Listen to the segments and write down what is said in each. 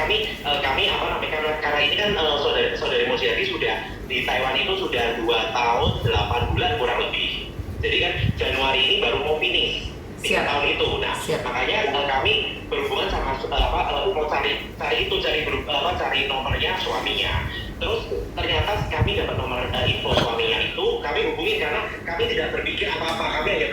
kami apa namanya karena ini kan saudari Mujiati sudah di Taiwan itu sudah 2 tahun 8 bulan kurang lebih. Jadi kan Januari ini baru mau finish 3 tahun itu. Nah, makanya kami berhubungan sama mau cari nomornya suaminya. Terus ternyata kami dapat nomor info suaminya itu, kami hubungin karena kami tidak berpikir apa-apa, kami hanya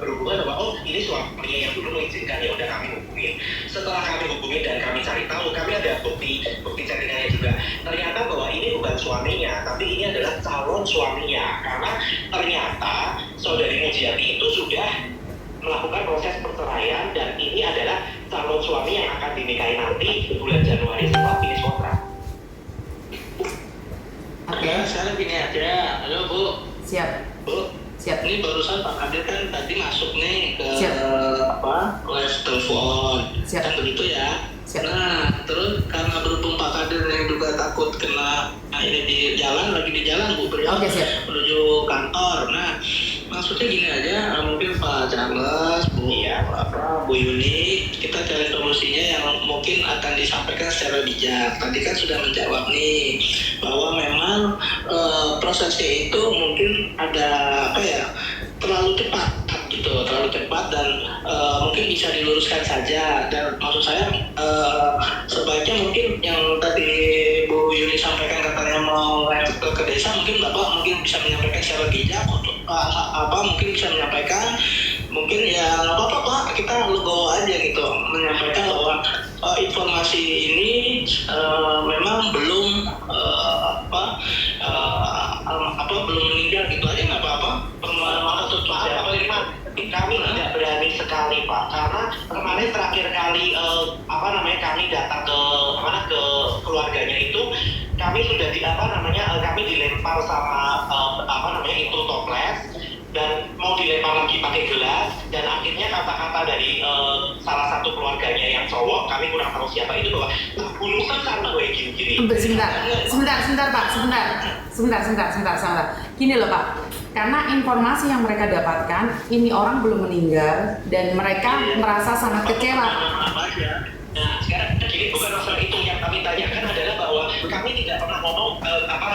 berhubungan bahwa oh ini suaminya yang dulu mengizinkan, ya udah kami hubungin. Setelah kami hubungin dan kami cari tahu, kami ada bukti chattingannya juga. Ternyata bahwa ini bukan suaminya, tapi ini adalah calon suaminya, karena ternyata saudari Mujiati itu sudah melakukan proses perceraian dan ini adalah calon suami yang akan dinikahi nanti bulan Januari setelah finish kontrak. Oke, sekarang gini aja. Halo Bu. Siap. Bu. Siap. Ini barusan Pak Kadir kan tadi masuk nih ke Siap. live telepon. Siap. Kan begitu ya. Siap. Nah, terus karena berhubung Pak Kadir yang juga takut kena ini di jalan, lagi di jalan Bu beliau menuju kantor. Nah, maksudnya gini aja, mungkin Pak Charles, Bu Yuni, kita cari solusinya yang mungkin akan disampaikan secara bijak. Tadi kan sudah menjawab nih bahwa memang prosesnya itu mungkin ada terlalu cepat gitu, terlalu cepat dan mungkin bisa diluruskan saja. Dan maksud saya sebaiknya mungkin yang tadi Bu Yuni sampaikan katanya mau ke desa, mungkin Bapak mungkin bisa menyampaikan secara bijak untuk mungkin bisa menyampaikan mungkin ya nggak apa-apa Pak, kita legowo aja gitu menyampaikan bahwa informasi ini memang belum belum meninggal gitu aja, nggak apa-apa. Kami tidak berani sekali Pak, karena kemarin terakhir kali kami datang ke keluarganya itu kami sudah kami dilempar sama itu toples dan mau dilempar lagi pakai gelas, dan akhirnya kata-kata dari salah satu keluarganya yang cowok, kami kurang tahu siapa itu, bahwa bunuh kan gue gini-gini. Sebentar Pak, sebentar. Gini loh Pak, karena informasi yang mereka dapatkan, ini orang belum meninggal dan mereka merasa sangat kecewa. Nah, sekarang jadi bukan masalah itu yang kami tanyakan adalah bahwa kami tidak pernah ngomong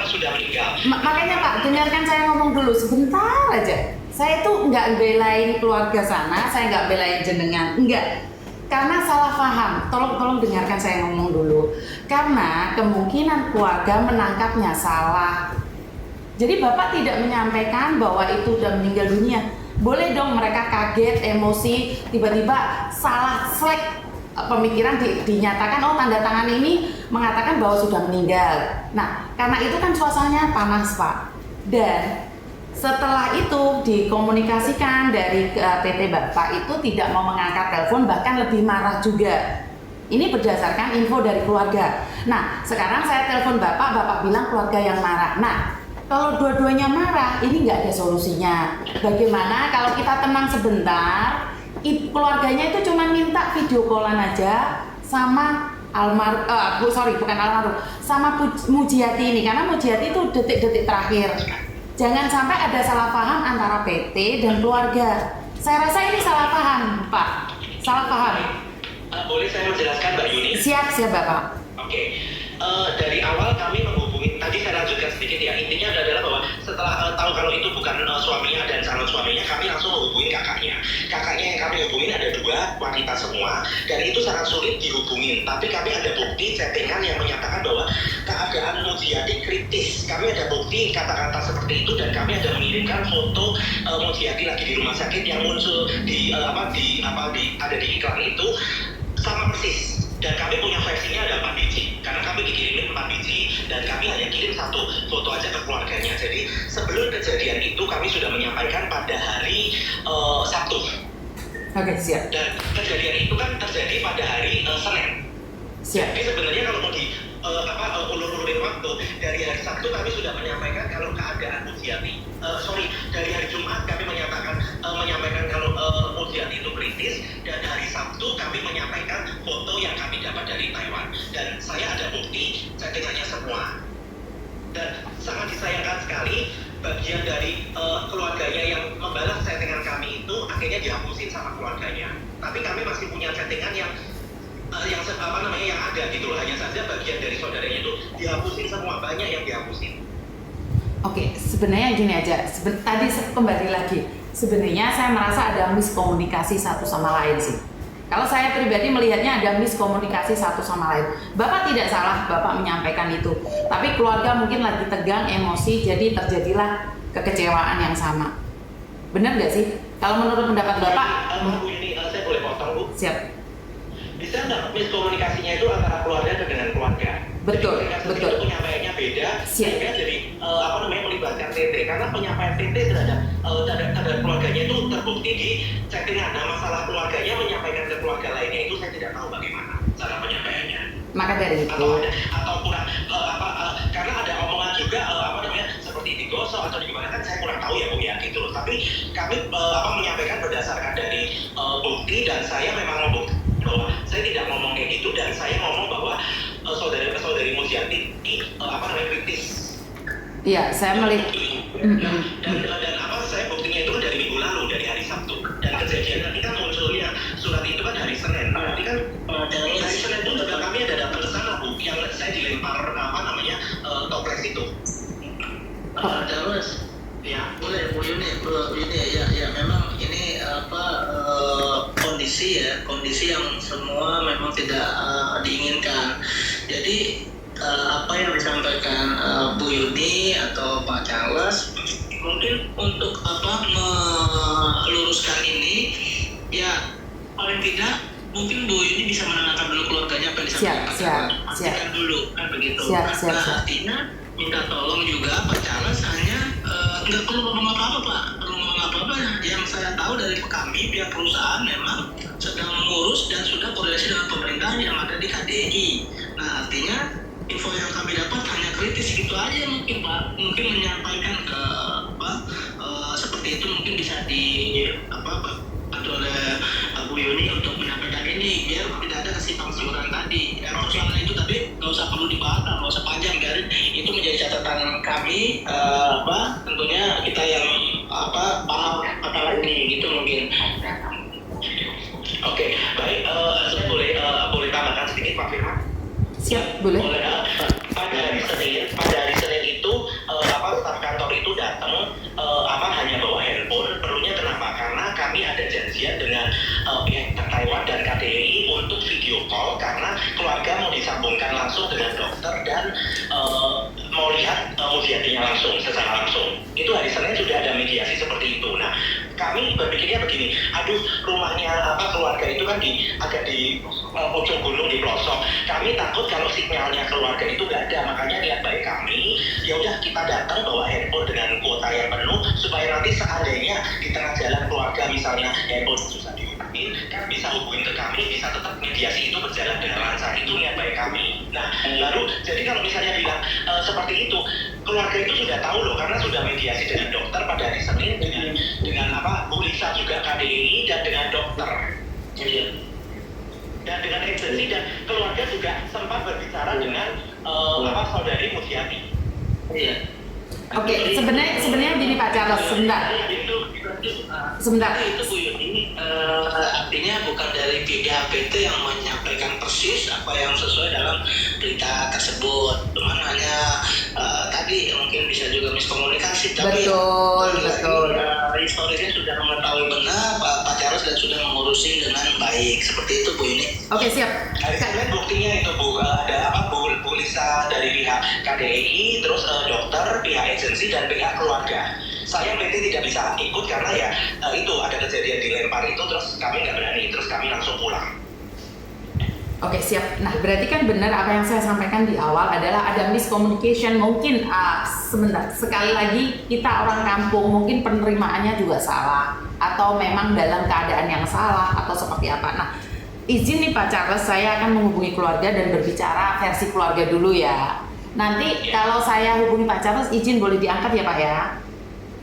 sudah meninggal. Makanya Pak, dengarkan saya ngomong dulu sebentar aja. Saya tuh nggak belain keluarga sana, saya nggak belain jenengan, enggak. Karena salah paham, tolong dengarkan saya ngomong dulu. Karena kemungkinan keluarga menangkapnya salah. Jadi Bapak tidak menyampaikan bahwa itu udah meninggal dunia. Boleh dong mereka kaget, emosi, tiba-tiba salah selek pemikiran dinyatakan, oh tanda tangan ini mengatakan bahwa sudah meninggal. Nah, karena itu kan suasananya panas Pak. Dan setelah itu dikomunikasikan dari PT Bapak itu tidak mau mengangkat telepon, bahkan lebih marah juga. Ini berdasarkan info dari keluarga. Nah, sekarang saya telepon Bapak bilang keluarga yang marah. Nah, kalau dua-duanya marah, ini nggak ada solusinya. Bagaimana kalau kita tenang sebentar, keluarganya itu cuma minta video callan aja sama sama Mujiati ini, karena Mujiati itu detik-detik terakhir. Jangan sampai ada salah paham antara PT dan keluarga. Saya rasa ini salah paham, Pak. Salah paham. Boleh saya menjelaskan, Mbak Yuni? Siap Bapak. Oke. Dari awal kami menghubungi, tadi saya lanjutkan sedikit ya, intinya adalah bahwa setelah tahu kalau itu bukan suaminya dan calon suaminya, kami langsung menghubungi kakaknya. Kakaknya yang kami hubungin ada 2 wanita semua, dan itu sangat sulit dihubungin, tapi kami ada bukti chattingan yang menyatakan bahwa keadaan Mujiati kritis. Kami ada bukti kata-kata seperti itu, dan kami ada mengirimkan foto Mujiati lagi di rumah sakit yang muncul ada di iklan itu sama persis. Dan kami punya versinya ada 4 biji, karena kami dikirimin 4 biji dan kami hanya kirim 1 foto aja ke keluarganya. Jadi sebelum kejadian itu kami sudah menyampaikan pada hari Sabtu. Oke, siap. Dan kejadian itu kan terjadi pada hari Senin. Siap. Jadi sebenarnya kalau mau ulur-ulurin waktu, dari hari Sabtu kami sudah menyampaikan kalau keadaan Mujiati, dari hari Jumat kami menyampaikan kalau Mujiati itu kritis, dan hari Sabtu kami menyampaikan foto yang kami dapat dari Taiwan, dan saya ada bukti chattingannya semua. Dan sangat disayangkan sekali bagian dari keluarganya yang membalas chattingan kami itu akhirnya dihapusin sama keluarganya. Tapi kami masih punya chattingan yang yang ada gitu loh. Hanya saja bagian dari saudaranya itu dihapusin semua, banyak yang dihapusin. Oke, sebenarnya gini aja. Tadi kembali lagi. Sebenarnya saya merasa ada miskomunikasi satu sama lain sih. Kalau saya pribadi melihatnya ada miskomunikasi satu sama lain. Bapak tidak salah, Bapak menyampaikan itu. Tapi keluarga mungkin lagi tegang, emosi, jadi terjadilah kekecewaan yang sama. Benar nggak sih? Kalau menurut pendapat Bapak? Bu ini saya boleh potong, Bu? Siap. Bisa nggak miskomunikasinya itu antara keluarga dengan keluarga? Betul, jadi, betul. Itu penyampaiannya beda, sehingga jadi melibatkan TT, karena penyampaian TT terhadap keluarganya itu terbukti di chattingan. Nah, masalah keluarganya menyampaikan ke keluarga lainnya itu saya tidak tahu bagaimana cara penyampaiannya. Maka dari itu. Atau kurang karena ada omongan juga seperti digosok atau gimana kan saya kurang tahu ya Bu ya gitu loh. Tapi kami menyampaikan berdasarkan dari bukti dan saya memang membuktikan bahwa saya tidak ngomong kayak gitu dan saya ngomong bahwa saudari Mujiati kritis. Iya, saya melihat. Dan saya buktinya itu dari minggu lalu, dari hari Sabtu. Dan kejadian nanti kan munculnya surat itu kan hari Senin. Nanti kan dari Senin itu juga kami ada datang ke sana Bu, yang saya dilempar toples itu. Terus ya boleh Bu Yuni ya memang ini kondisi yang semua memang tidak diinginkan. Jadi apa yang disampaikan Bu Yuni atau Pak Charles mungkin untuk meluruskan ini ya paling tidak mungkin Bu Yuni bisa menenangkan dulu keluarganya apa yang disampaikan pastikan dulu kan begitu. Artinya minta tolong juga Pak Charles hanya nggak perlu ngomong apa-apa Pak, yang saya tahu dari kami pihak perusahaan memang sedang mengurus dan sudah koordinasi dengan pemerintah yang ada di KDI. Nah artinya info yang kami dapat hanya kritis gitu aja mungkin Pak, mungkin menyampaikan ke seperti itu mungkin bisa bantu oleh Bu Yuni untuk menyampaikan ini biar tidak ada kesimpang siuran tadi. Persoalan itu tapi nggak usah perlu dibahas, nggak usah panjang garis. Itu menjadi catatan kami tentunya kita yang paham masalah ini gitu mungkin. Oke, baik. Saya boleh tambahkan sedikit Pak Firman? Siap, boleh. Pada hari Senin itu staf kantor itu datang hanya bawa handphone. Perlunya kenapa? Karena kami ada janjian dengan pihak Taiwan dan KDI untuk video call karena keluarga mau disambungkan langsung dengan dokter dan mau lihat Mujiatinya secara langsung. Itu hari Senin sudah ada mediasi seperti itu. Nah, kami berpikirnya begini, rumahnya keluarga itu kan agak di ujung gunung di pelosok. Kami takut kalau sinyalnya keluarga itu nggak ada, makanya niat baik kami, ya udah kita datang bawa handphone dengan kuota yang penuh supaya nanti seandainya di tengah jalan keluarga misalnya handphone susah dihubungin, kan bisa hubungin ke kami, bisa tetap mediasi itu berjalan dengan lancar. Itu niat baik kami. Nah, lalu jadi kalau misalnya bilang seperti itu, keluarga itu sudah tahu loh karena sudah mediasi dengan dokter pada hari Senin dengan Bu Lisa juga KDI dan dengan dokter. Dan dengan agensi dan keluarga juga sempat berbicara dengan saudari Mujiati. Iya. Oke, sebenarnya gini Pak Charles, sebentar. Itu Bu Yuni artinya bukan dari pihak PT yang menyampaikan persis apa yang sesuai dalam berita tersebut. Cuman hanya tadi mungkin bisa juga miskomunikasi. Tapi betul. Historisnya sudah mengetahui benar Pak Charles dan sudah mengurusi dengan baik. Seperti itu Bu Yuni. Oke, siap. Hari buktinya itu Bu, ada Bu Lisa dari pihak KDI, terus dokter, pihak agensi dan pihak keluarga. Saya PT tidak bisa ikut karena ya itu ada kejadian dilempar itu terus kami nggak berani, terus kami langsung pulang. Oke, siap. Nah, berarti kan benar apa yang saya sampaikan di awal adalah ada miscommunication. Mungkin sebentar, sekali lagi kita orang kampung mungkin penerimaannya juga salah atau memang dalam keadaan yang salah atau seperti apa. Nah, izin nih Pak Charles, saya akan menghubungi keluarga dan berbicara versi keluarga dulu ya. Nanti kalau saya hubungi Pak Charles, izin boleh diangkat ya Pak ya?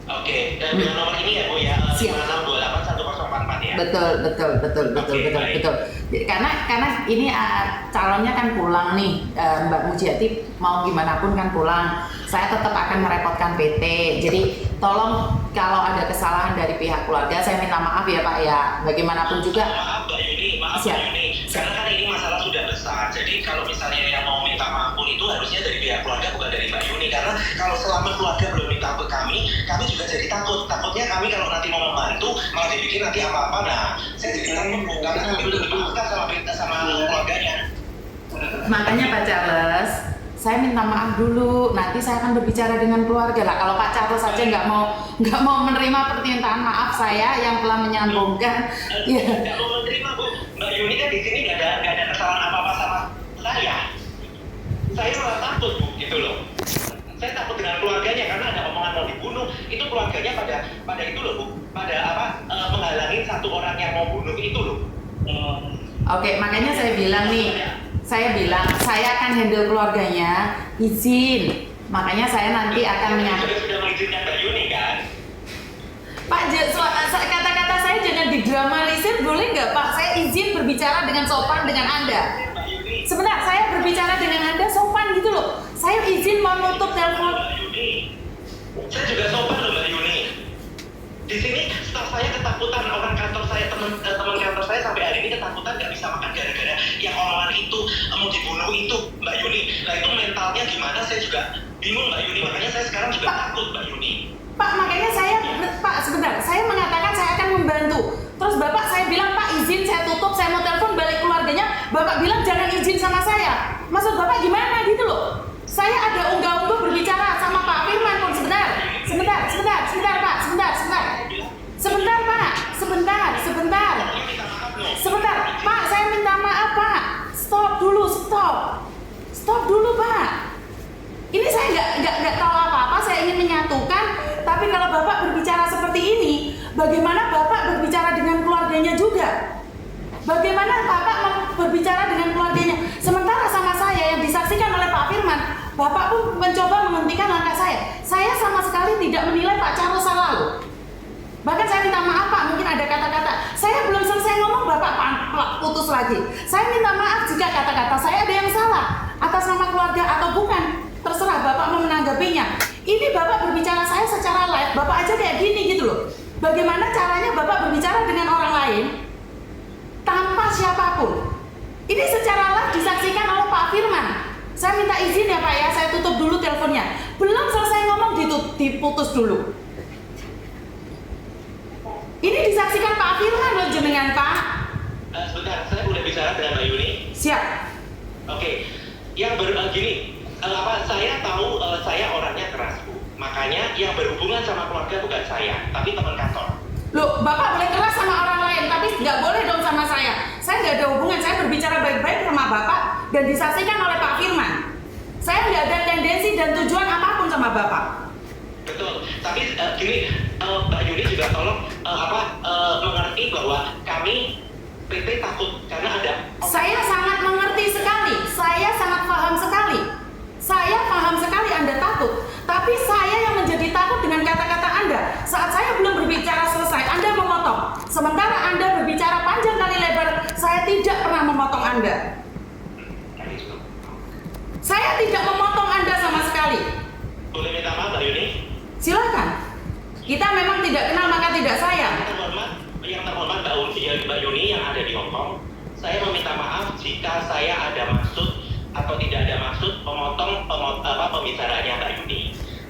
Oke, dan dengan nomor ini ya Bu ya, 56281044 ya? Betul. Karena ini calonnya kan pulang nih, Mbak Mujiati mau gimana pun kan pulang. Saya tetap akan merepotkan PT. Jadi tolong kalau ada kesalahan dari pihak keluarga, saya minta maaf ya Pak ya. Bagaimanapun juga. Maaf Mbak Yuni. Karena kan ini masalah Jadi kalau misalnya yang mau minta maaf pun itu harusnya dari pihak keluarga, bukan dari Mbak Yuni. Karena kalau selama keluarga belum minta ke kami juga jadi takut. Takutnya kami kalau nanti mau membantu malah dibikin nanti apa-apa. Nah, saya jadi takut karena kami belum dimaafkan sama keluarganya. Makanya Pak Charles, saya minta maaf dulu. Nanti saya akan berbicara dengan keluarga lah. Kalau Pak Charles saja nggak mau menerima permintaan maaf saya yang telah menyambungkan. Nggak mau menerima, Bu. Mbak Yuni kan di sini nggak ada kesalahan apa-apa sama saya. Saya malah takut, Bu, gitu loh. Saya takut dengan keluarganya karena ada omongan mau dibunuh. Itu keluarganya pada itu loh, Bu. Pada menghalangi satu orang yang mau bunuh itu loh. Oke, makanya saya bilang nih. Saya bilang, saya akan handle keluarganya, izin. Makanya saya nanti akan menyampaikan. Sudah mengizinkan Mbak Yuni kan? Pak, kata-kata saya jangan didramatisir, boleh nggak Pak? Saya izin berbicara dengan sopan dengan Anda. Sebentar, saya berbicara dengan Anda sopan gitu loh. Saya izin menutup telepon. Saya juga sopan loh Mbak Yuni. Di sini staf saya ketakutan, orang kantor saya, teman kantor saya sampai hari ini ketakutan nggak bisa makan gara-gara yang omongan itu mau dibunuh itu Mbak Yuni. Nah itu mentalnya gimana saya juga bingung Mbak Yuni, makanya saya sekarang juga takut Mbak Yuni. Pak, makanya Pak sebentar, saya mengatakan saya akan membantu. Terus Bapak saya bilang Pak izin saya tutup, saya mau telepon balik keluarganya. Bapak bilang jangan izin sama saya. Maksud Bapak gimana gitu loh? Saya ada unggah-ungguh berbicara sama Pak Firman pun sebentar Pak, sebentar Pak, sebentar Pak, saya minta maaf Pak. Stop dulu Pak. Ini saya nggak tahu apa-apa, saya ingin menyatukan. Tapi kalau Bapak berbicara seperti ini, bagaimana Bapak berbicara dengan keluarganya juga? Bagaimana Bapak berbicara dengan keluarganya? Sementara sama saya yang disaksikan oleh Pak Firman, Bapak pun mencoba menghentikan langkah saya. Saya sama sekali tidak menilai Pak Charles salah loh. Bahkan saya minta maaf Pak, mungkin ada kata-kata. Saya belum selesai ngomong, Bapak putus lagi. Saya minta maaf jika kata-kata saya ada yang salah. Atas nama keluarga atau bukan, terserah Bapak mau menanggapinya. Ini Bapak berbicara saya secara live, Bapak aja kayak gini gitu loh. Bagaimana caranya Bapak berbicara dengan orang lain tanpa siapapun? Ini secara live disaksikan oleh Pak Firman. Saya minta izin ya Pak ya, saya tutup dulu teleponnya. Belum selesai ngomong diputus dulu. Ini disaksikan Pak Firman loh jenengan Pak. Sebentar, saya boleh bicara dengan Mbak Yuni? Siap. Oke, yang gini, saya tahu saya orangnya keras Bu. Makanya yang berhubungan sama keluarga bukan saya, tapi teman kantor. Loh, Bapak boleh keras sama orang lain, tapi nggak boleh dong sama saya. Saya nggak ada hubungan, saya berbicara baik-baik sama Bapak dan disaksikan oleh Pak Firman. Saya nggak ada tendensi dan tujuan apapun sama Bapak. Betul, tapi gini, Mbak Yuni juga tolong mengerti bahwa kami PT takut karena ada. Saya sangat mengerti sekali, saya sangat paham sekali. Saya paham sekali Anda takut, tapi saya yang menjadi takut dengan kata-kata Anda. Saat saya belum berbicara selesai, Anda memotong. Sementara Anda berbicara panjang kali lebar, saya tidak pernah memotong Anda. Saya tidak memotong Anda sama sekali. Boleh minta maaf Mbak Yuni? Silakan. Kita memang tidak kenal maka tidak sayang. Yang terhormat Mbak Yuni yang ada di Hongkong, saya meminta maaf jika saya ada maksud atau tidak ada maksud memotong pembicaraannya Mbak Yuni.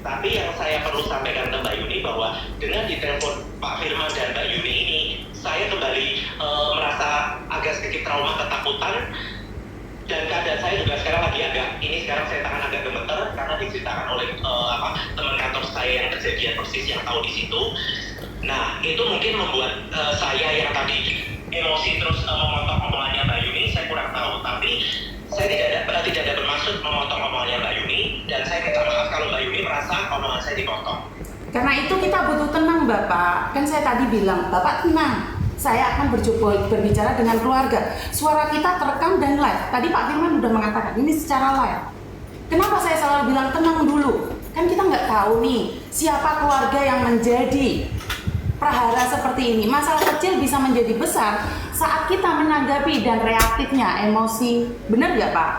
Tapi yang saya perlu sampaikan ke Mbak Yuni bahwa dengan ditelepon Pak Firman dan Mbak Yuni ini, saya kembali merasa agak sedikit trauma, ketakutan, dan keadaan saya juga sekarang lagi sekarang saya tangan agak gemeter karena diceritakan oleh teman kantor saya yang kejadian persis yang tahu di situ. Nah, itu mungkin membuat saya yang tadi emosi terus memotong omongannya Mbak Yuni, saya kurang tahu. Tapi saya tidak ada bermaksud memotong omongannya Mbak Yuni, dan saya minta maaf kalau Mbak Yuni merasa omongan saya dipotong. Karena itu kita butuh tenang Bapak. Kan saya tadi bilang, Bapak tenang. Saya akan berbicara dengan keluarga. Suara kita terekam dan live. Tadi Pak Firman sudah mengatakan ini secara live. Kenapa saya selalu bilang tenang dulu? Kan kita nggak tahu nih siapa keluarga yang menjadi prahara seperti ini. Masalah kecil bisa menjadi besar saat kita menanggapi dan reaktifnya emosi. Benar nggak Pak?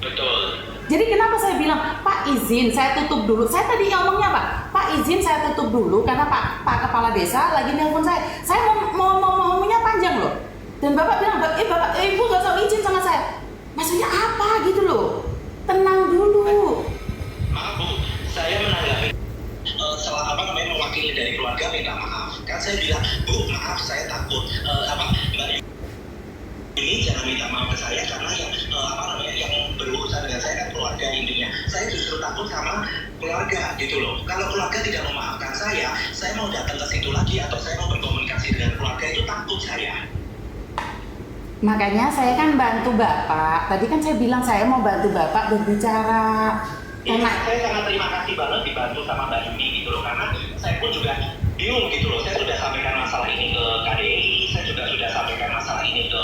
Betul. Jadi kenapa saya bilang, Pak izin saya tutup dulu. Saya tadi ngomongnya Pak izin saya tutup dulu karena Pak Kepala Desa lagi nelpon saya. Saya mau ngomongnya panjang loh. Dan Bapak bilang, Bapak Ibu nggak usah izin sama saya. Mas saya bilang, Bu, maaf saya takut, Mbak ini jangan minta maaf ke saya karena yang berurusan dengan saya kan keluarga intinya. Saya justru takut sama keluarga gitu loh. Kalau keluarga tidak memaafkan saya mau datang ke situ lagi atau saya mau berkomunikasi dengan keluarga itu takut saya. Makanya saya kan bantu Bapak. Tadi kan saya bilang saya mau bantu Bapak berbicara. Karena saya sangat terima kasih banget dibantu sama Mbak Yuni gitu loh, karena saya pun juga bingung gitu loh. Saya sudah sampaikan masalah ini ke KDI, saya juga sudah sampaikan masalah ini ke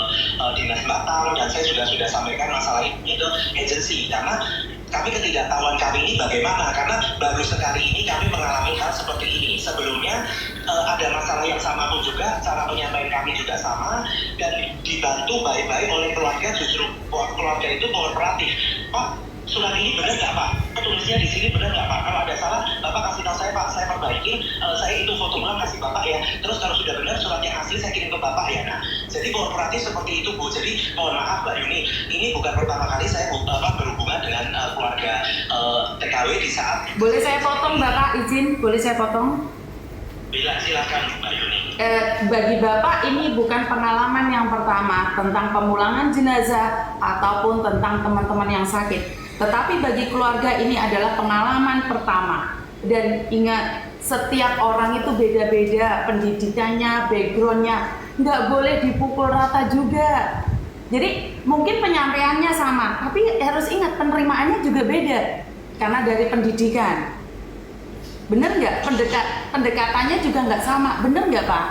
Dinas Batam, dan saya juga sudah sampaikan masalah ini ke agensi. Karena kami ketidaktahuan kami ini bagaimana, karena baru sekali ini kami mengalami hal seperti ini. Sebelumnya ada masalah yang sama pun juga, cara penyampaian kami juga sama, dan dibantu baik-baik oleh keluarga. Justru keluarga itu kooperatif. Pak, surat ini benar nggak Pak? Tulisnya di sini benar nggak Pak? Kalau ada salah, Bapak kasih tahu saya Pak, saya perbaikin. Saya itu foto ulang kasih Bapak ya. Terus kalau sudah benar suratnya asli saya kirim ke Bapak ya. Nah, jadi kooperatif seperti itu Bu. Jadi mohon maaf Mbak Yuni, ini bukan pertama kali saya berhubungan dengan keluarga TKW di saat. Boleh saya potong Bapak, izin? Boleh saya potong? Silakan Mbak Yuni. Bagi Bapak ini bukan pengalaman yang pertama tentang pemulangan jenazah ataupun tentang teman-teman yang sakit. Tetapi bagi keluarga ini adalah pengalaman pertama. Dan ingat, setiap orang itu beda-beda pendidikannya, backgroundnya. Nggak boleh dipukul rata juga. Jadi mungkin penyampaiannya sama, tapi harus ingat penerimaannya juga beda. Karena dari pendidikan. Bener nggak? Pendekatannya juga nggak sama. Bener nggak Pak?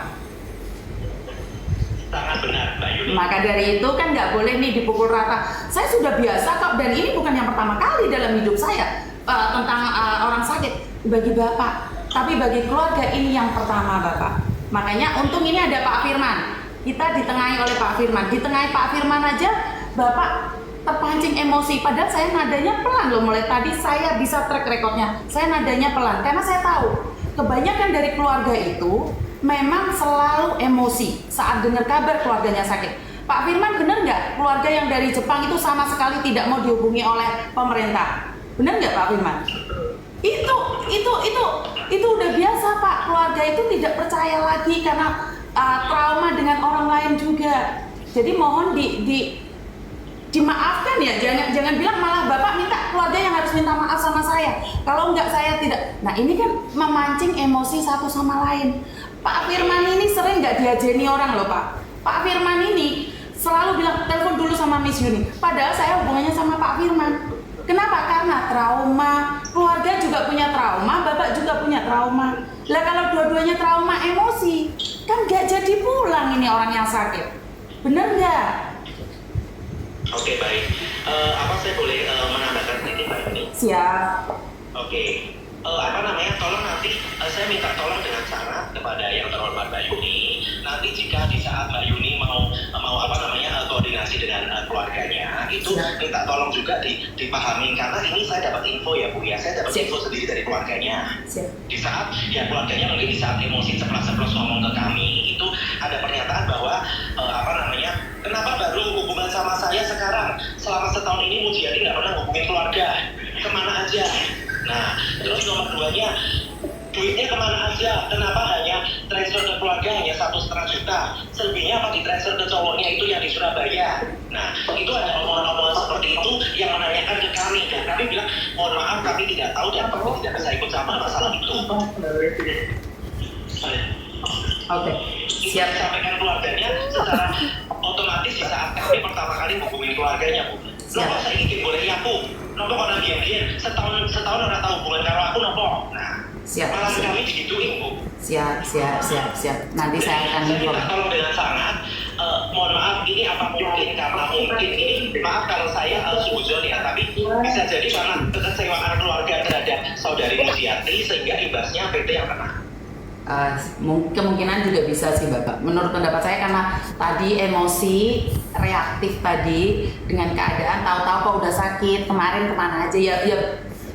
Sangat benar Mbak Yuni. Maka dari itu kan nggak boleh nih dipukul rata. Saya sudah biasa kok, dan ini bukan yang pertama kali dalam hidup saya tentang orang sakit bagi Bapak. Tapi bagi keluarga ini yang pertama Bapak. Makanya untung ini ada Pak Firman. Kita ditengahi oleh Pak Firman. Ditengahi Pak Firman aja Bapak terpancing emosi. Padahal saya nadanya pelan loh. Mulai tadi saya bisa track recordnya. Saya nadanya pelan karena saya tahu kebanyakan dari keluarga itu memang selalu emosi saat dengar kabar keluarganya sakit. Pak Firman, benar nggak keluarga yang dari Jepang itu sama sekali tidak mau dihubungi oleh pemerintah? Benar nggak Pak Firman? Itu udah biasa Pak. Keluarga itu tidak percaya lagi karena trauma dengan orang lain juga. Jadi mohon dimaafkan ya, jangan bilang malah Bapak minta keluarga yang harus minta maaf sama saya. Kalau enggak saya tidak. Nah ini kan memancing emosi satu sama lain. Pak Firman ini sering nggak diajeni orang loh Pak. Pak Firman ini selalu bilang telepon dulu sama Miss Yuni. Padahal saya hubungannya sama Pak Firman. Kenapa? Karena trauma. Keluarga juga punya trauma, Bapak juga punya trauma. Lah kalau dua-duanya trauma emosi, kan nggak jadi pulang ini orang yang sakit. Bener nggak? Oke baik. Saya boleh menambahkan sedikit Mbak Yuni? Siap. Oke. Tolong nanti saya minta tolong dengan syarat kepada yang terhormat Mbak Yuni. Nanti jika di saat Mbak Yuni mau koordinasi dengan keluarganya, itu minta tolong juga dipahami, karena ini saya dapat info ya Bu ya. Saya dapat info sendiri dari keluarganya. Di saat ya keluarganya mungkin di saat emosi ceplos-ceplos ngomong ke kami, itu ada pernyataan bahwa kenapa baru hubungan sama saya sekarang? Selama setahun ini Mujiati nggak pernah hubungin keluarga. Kemana aja? Nah, terus nomor duanya, duitnya kemana aja? Kenapa hanya transfer ke keluarga hanya 1,5 juta? Selebihnya apa ditransfer ke cowoknya itu yang di Surabaya? Nah, itu ada omongan-omongan seperti itu yang menanyakan ke kami. Dan kami bilang, mohon maaf kami tidak tahu dan kami tidak bisa ikut campur masalah itu. Oke. Siap. Sampaikan keluarganya secara otomatis di saat kami pertama kali hubungin keluarganya Bu. Nopo saya ingin boleh ya Bu. Nopo orang diam-diam setahun orang tahu hubungan karo aku nopo. Nah, malah kami digituin Bu. Siap. Nanti saya akan minta tolong dengan sangat. Mohon maaf ini apa mungkin karena mungkin ini maaf kalau saya suzon ya, tapi bisa jadi karena kekecewaan keluarga terhadap saudari Mujiati sehingga imbasnya PT yang kena. Kemungkinan juga bisa sih Bapak. Menurut pendapat saya karena tadi emosi reaktif tadi dengan keadaan tahu-tahu kok udah sakit kemarin kemana aja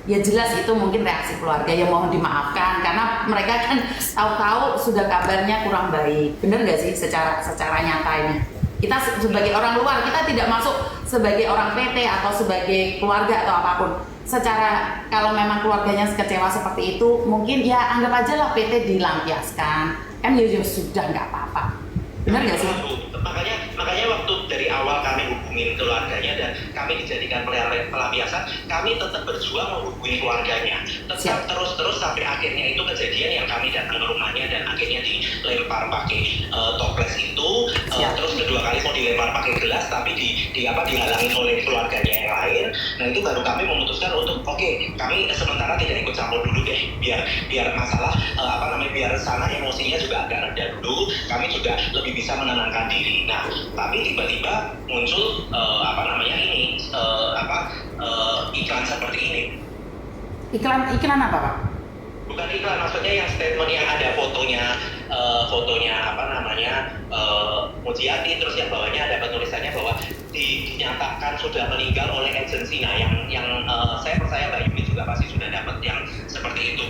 ya jelas itu mungkin reaksi keluarga ya, mohon dimaafkan karena mereka kan tahu-tahu sudah kabarnya kurang baik. Bener nggak sih secara nyata ini? Kita sebagai orang luar, kita tidak masuk sebagai orang PT atau sebagai keluarga atau apapun. secara kalau memang keluarganya kecewa seperti itu, mungkin ya anggap aja lah PT dilampiaskan, kan ya sudah nggak apa-apa. Benar nggak sih? Makanya waktu dari awal kami hubungin keluarganya dan kami dijadikan pelampiasan, kami tetap berjuang menghubungi keluarganya. Tetap terus sampai akhirnya itu kejadian yang kami datang ke rumahnya dan akhirnya dilempar pakai toples itu. Terus kedua kali mau dilempar pakai gelas tapi dihalangi oleh keluarganya yang lain. Nah itu baru kami memutuskan untuk oke, kami sementara tidak ikut campur dulu deh, biar masalah biar sana emosinya juga agak reda dulu. Kami juga lebih bisa menenangkan diri. Nah, tapi tiba-tiba muncul iklan seperti ini. Iklan apa, Pak? Bukan iklan, maksudnya yang statement yang ada fotonya Mujiati, terus yang bawahnya ada tulisannya bahwa dinyatakan sudah meninggal oleh agensi. Nah, yang saya percaya Mbak Yuni juga pasti sudah dapat yang seperti itu.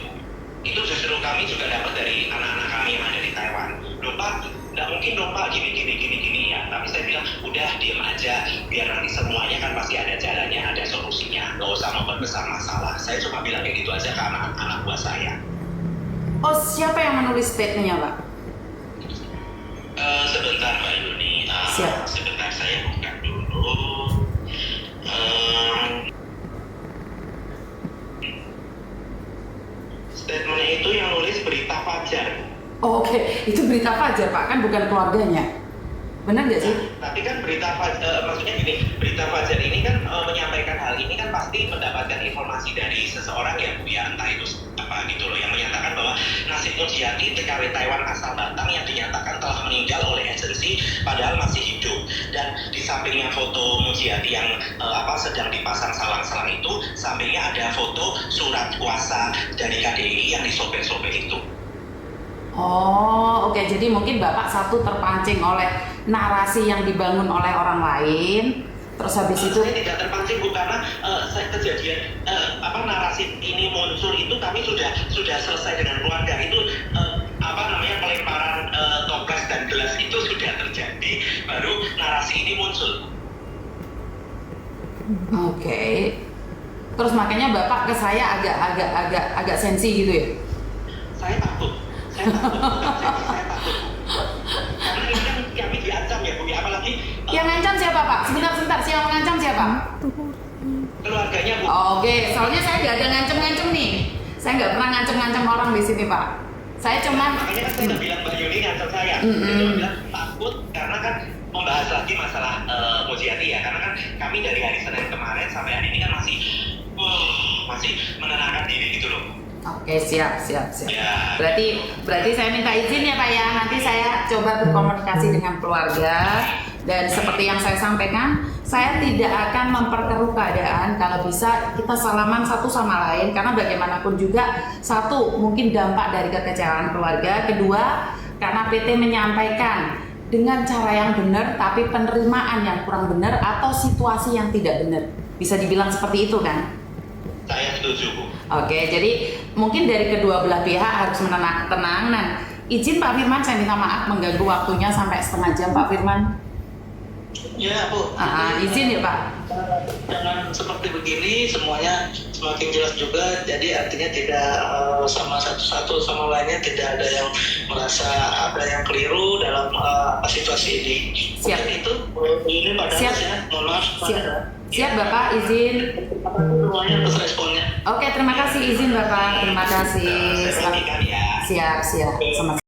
Itu justru kami juga dapat dari anak-anak kami yang ada di Taiwan. Loh Pak, nggak mungkin dong Pak, gini ya. Tapi saya bilang, udah diem aja, biar nanti semuanya kan pasti ada jalannya, ada solusinya. Nggak usah memperbesar masalah. Saya cuma bilang kayak gitu aja ke anak-anak buah saya. Oh, siapa yang menulis statementnya, Pak? Sebentar Mbak Yuni. Siap. Sebentar saya buka dulu. Statementnya itu yang nulis Berita Fajar. Oh, oke. Itu Berita Fajar, Pak, kan bukan keluarganya. Benar nggak sih? Tapi kan maksudnya gini, Berita Fajar ini kan menyampaikan hal ini kan pasti mendapatkan informasi dari seseorang ya Bu ya, entah itu apa gitu loh, yang menyatakan bahwa nasib Mujiati TKW Taiwan asal Batang yang dinyatakan telah meninggal oleh agensi padahal masih hidup. Dan di sampingnya foto Mujiati yang sedang dipasang salang-salang itu, sampingnya ada foto surat kuasa dari KDI yang disobek-sobek itu. Oh, oke. Jadi mungkin Bapak satu terpancing oleh narasi yang dibangun oleh orang lain, terus habis itu saya tidak terpancing Bu, karena kejadian narasi ini muncul itu kami sudah selesai dengan keluarga itu, pelemparan toples dan gelas itu sudah terjadi, baru narasi ini muncul. Oke. Terus makanya Bapak ke saya agak sensi gitu ya? Saya takut. Saya takut. Karena ini kan kami diancam ya Bu, apalagi yang ngancam siapa Pak? Sebentar, siapa mengancam siapa? Keluarganya Bu. Oke, soalnya saya nggak ada ngancem nih. Saya nggak pernah ngancem orang di sini Pak. Saya cuman. Makanya kan saya udah bilang Mbak Yuni ngancam saya. Saya cuma bilang takut karena kan membahas lagi masalah Mujiati ya. Karena kan kami dari hari Senin kemarin sampai hari ini kan masih menenangkan diri gitu loh. Oke, siap. Ya. Berarti saya minta izin ya Pak ya. Nanti saya coba berkomunikasi dengan keluarga dan seperti yang saya sampaikan, saya tidak akan memperkeruh keadaan. Kalau bisa kita salaman satu sama lain karena bagaimanapun juga satu mungkin dampak dari kekecewaan keluarga, kedua karena PT menyampaikan dengan cara yang benar tapi penerimaan yang kurang benar atau situasi yang tidak benar. Bisa dibilang seperti itu kan? Saya setuju Bu. Oke, jadi mungkin dari kedua belah pihak harus tenang. Nah, izin Pak Firman, saya minta maaf mengganggu waktunya sampai setengah jam Pak Firman. Ya Bu. Izin ya Pak. Dengan seperti begini semuanya semakin jelas juga. Jadi artinya tidak sama satu sama lainnya tidak ada yang merasa ada yang keliru dalam situasi ini. Siap. Itu ini pada Siap. ya. Mohon maaf. Siap Bapak, izin. Semuanya atas responnya. Oke, terima kasih izin Bapak. Terima kasih. Saya perhatikan ya. Siap. Sama